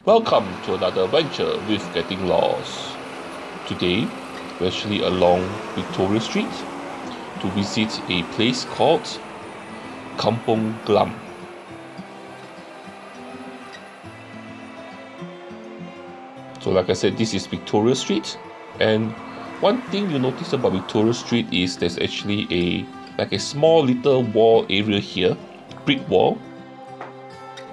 Welcome to another adventure with Getting Lost. Today, we're actually along Victoria Street to visit a place called Kampong Glam. So like I said, this is Victoria Street, and one thing you notice about Victoria Street is there's actually a small little wall area here, brick wall,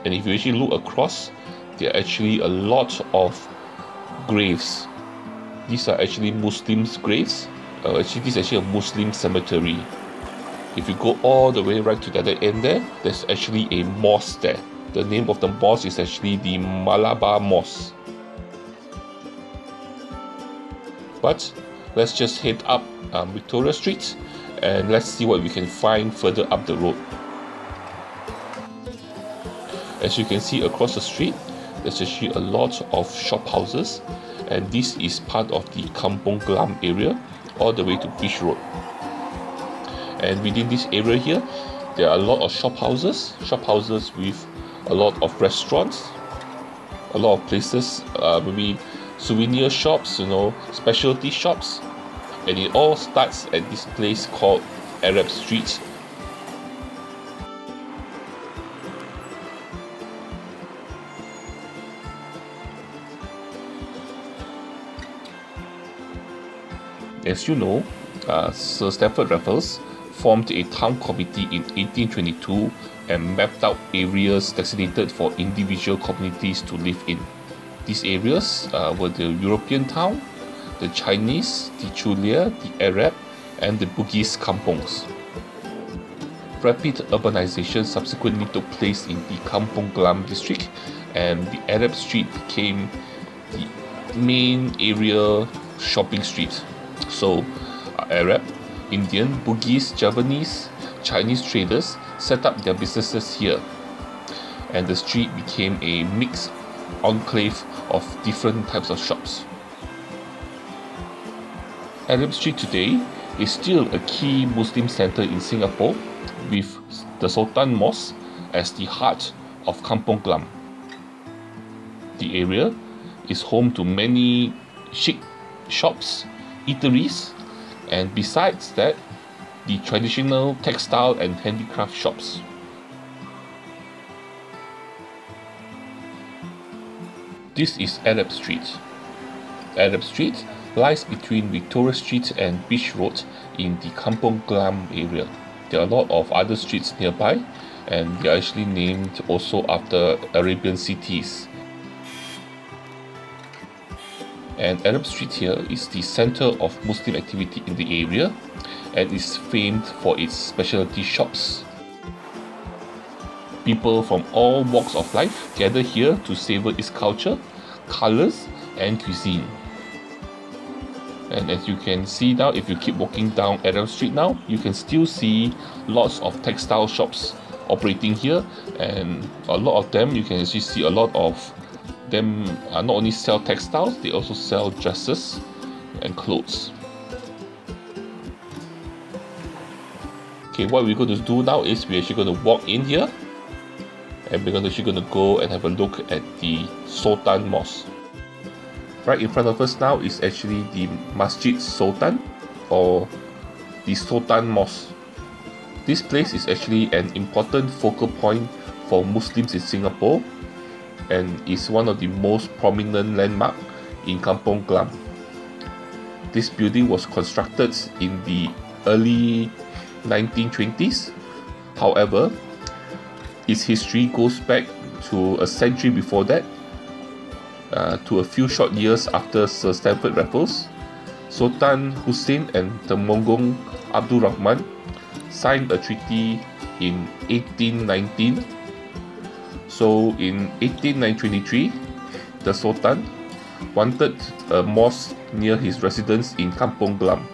and if you actually look across, there are actually a lot of graves. These are actually Muslims' graves. This is actually a Muslim cemetery. If you go all the way right to the other end there, there's actually a mosque there. The name of the mosque is actually the Malabar Mosque. But let's just head up Victoria Street and let's see what we can find further up the road. As you can see across the street, there's actually a lot of shop houses, and this is part of the Kampong Glam area all the way to Beach Road. And within this area here, there are a lot of shop houses with a lot of restaurants, a lot of places, maybe souvenir shops, specialty shops, and it all starts at this place called Arab Street. As you know, Sir Stamford Raffles formed a town committee in 1822 and mapped out areas designated for individual communities to live in. These areas were the European town, the Chinese, the Chulia, the Arab, and the Bugis kampongs. Rapid urbanization subsequently took place in the Kampong Glam district, and the Arab Street became the main area shopping street. So, Arab, Indian, Bugis, Javanese, Chinese traders set up their businesses here, and the street became a mixed enclave of different types of shops. Arab Street today is still a key Muslim center in Singapore, with the Sultan Mosque as the heart of Kampong Glam. The area is home to many chic shops, eateries, and besides that, the traditional textile and handicraft shops. This is Arab Street. Arab Street lies between Victoria Street and Beach Road in the Kampong Glam area. There are a lot of other streets nearby, and they are actually named also after Arabian cities. And Arab Street here is the center of Muslim activity in the area and is famed for its specialty shops. People from all walks of life gather here to savor its culture, colors, and cuisine. And as you can see now, if you keep walking down Arab Street now, you can still see lots of textile shops operating here, and a lot of them, you can actually see a lot of them not only sell textiles, they also sell dresses and clothes. Okay, what we're going to do now is we're actually going to walk in here, and we're actually going to go and have a look at the Sultan Mosque. Right in front of us now is actually the Masjid Sultan, or the Sultan Mosque. This place is actually an important focal point for Muslims in Singapore and is one of the most prominent landmarks in Kampong Glam. This building was constructed in the early 1920s. However, its history goes back to a century before that, to a few short years after Sir Stamford Raffles. Sultan Hussein and Temenggung Abdul Rahman signed a treaty in 1819. So in 1823, the Sultan wanted a mosque near his residence in Kampong Glam.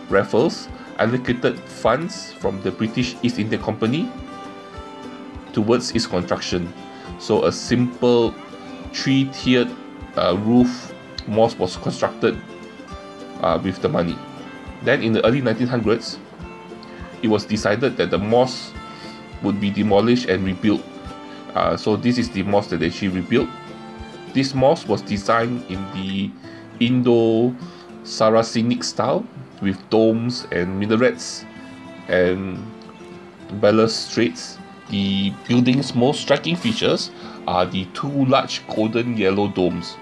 Raffles allocated funds from the British East India Company towards its construction. So a simple three-tiered roof mosque was constructed with the money. Then in the early 1900s, it was decided that the mosque would be demolished and rebuilt. So this is the mosque that they actually rebuilt, This mosque was designed in the Indo-Saracenic style with domes and minarets and balustrades. The building's most striking features are the two large golden yellow domes.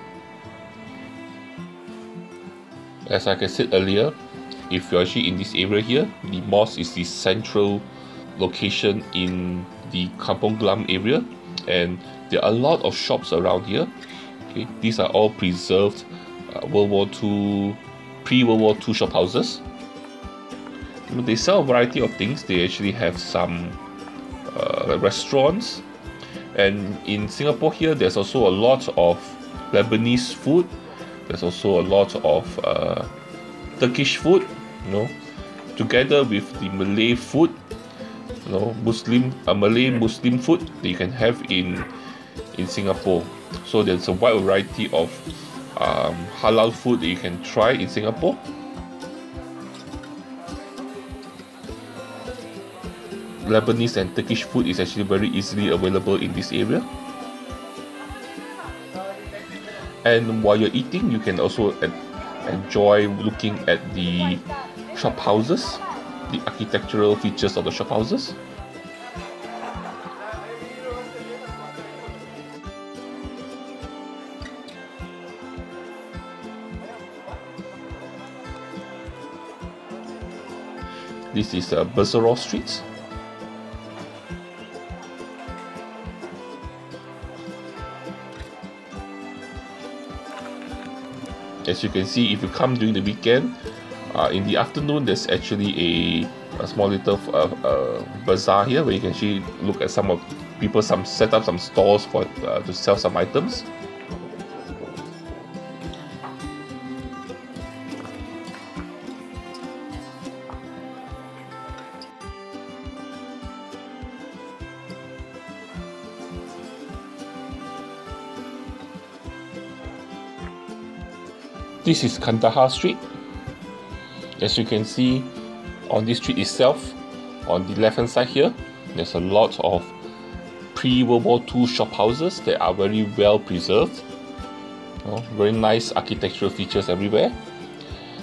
As I said earlier, if you're actually in this area here, the mosque is the central location in the Kampong Glam area, and there are a lot of shops around here. Okay, these are all preserved World War II, pre-World War II shop houses. They sell a variety of things. They actually have some restaurants, and in Singapore here, there's also a lot of Lebanese food. There's also a lot of Turkish food, together with the Malay food, Malay Muslim food that you can have in Singapore. So there's a wide variety of halal food that you can try in Singapore. Lebanese and Turkish food is actually very easily available in this area. And while you're eating, you can also enjoy looking at the shop houses, the architectural features of the shop houses. This is Bersero Street. As you can see, if you come during the weekend, in the afternoon, there's actually a small little bazaar here where you can actually look at some of people set up some stores for to sell some items. This is Kandahar Street. As you can see, on this street itself, on the left hand side here, there's a lot of pre-World War II shop houses that are very well preserved. Very nice architectural features everywhere.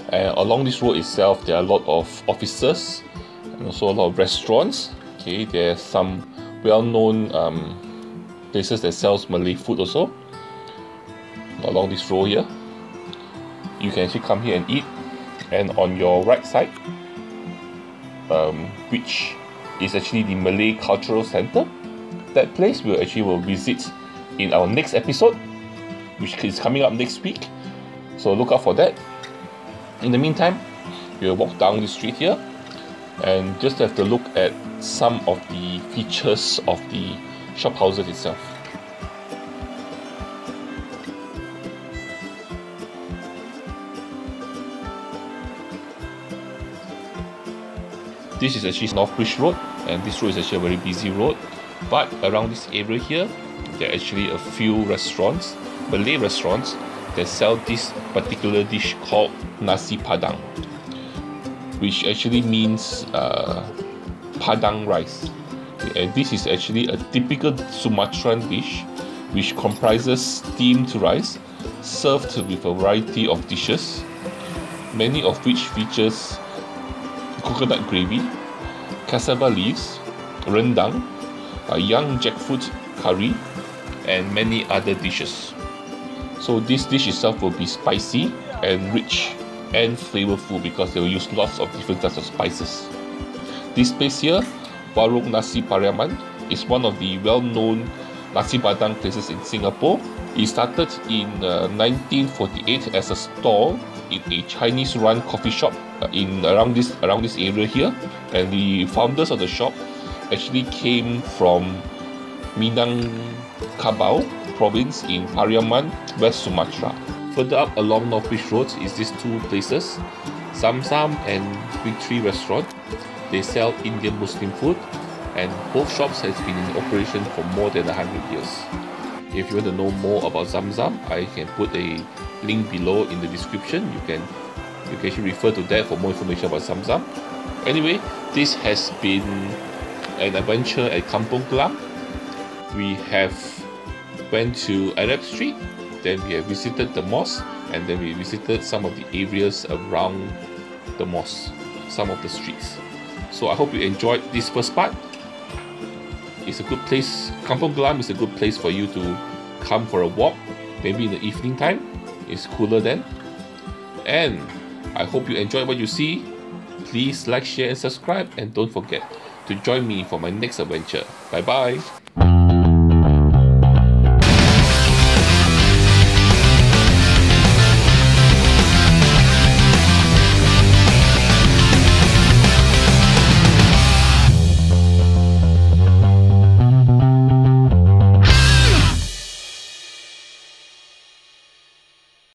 And along this road itself, there are a lot of offices and also a lot of restaurants. Okay, there's some well-known places that sells Malay food also along this road here. You can actually come here and eat, and on your right side, which is actually the Malay Cultural Center, that place we will visit in our next episode, which is coming up next week. So look out for that. In the meantime, we'll walk down the street here and just have to look at some of the features of the shop houses itself. This is actually North Bridge Road, and this road is actually a very busy road. But around this area here, there are actually a few restaurants, Malay restaurants, that sell this particular dish called Nasi Padang, which actually means Padang rice. Okay, and this is actually a typical Sumatran dish, which comprises steamed rice served with a variety of dishes, many of which features coconut gravy, cassava leaves, rendang, young jackfruit curry, and many other dishes. So this dish itself will be spicy and rich and flavorful because they will use lots of different types of spices. This place here, Warung Nasi Pariaman, is one of the well-known Nasi Padang places in Singapore. It started in 1948 as a stall in a Chinese-run coffee shop around this area here, and the founders of the shop actually came from Minangkabau province in Pariaman, West Sumatra. Further up along North Bridge Road is these two places, Zamzam and Victory Restaurant. They sell Indian Muslim food, and both shops has been in operation for more than 100 years. If you want to know more about Zamzam, I can put a link below in the description. You can actually refer to that for more information about Zamzam. Anyway, this has been an adventure at Kampong Glam. We have went to Arab Street, then we have visited the mosque, and then we visited some of the areas around the mosque, some of the streets. So I hope you enjoyed this first part. It's a good place. Kampung Glam is a good place for you to come for a walk, maybe in the evening time. It's cooler then. And I hope you enjoyed what you see. Please like, share and subscribe, and don't forget to join me for my next adventure. Bye bye.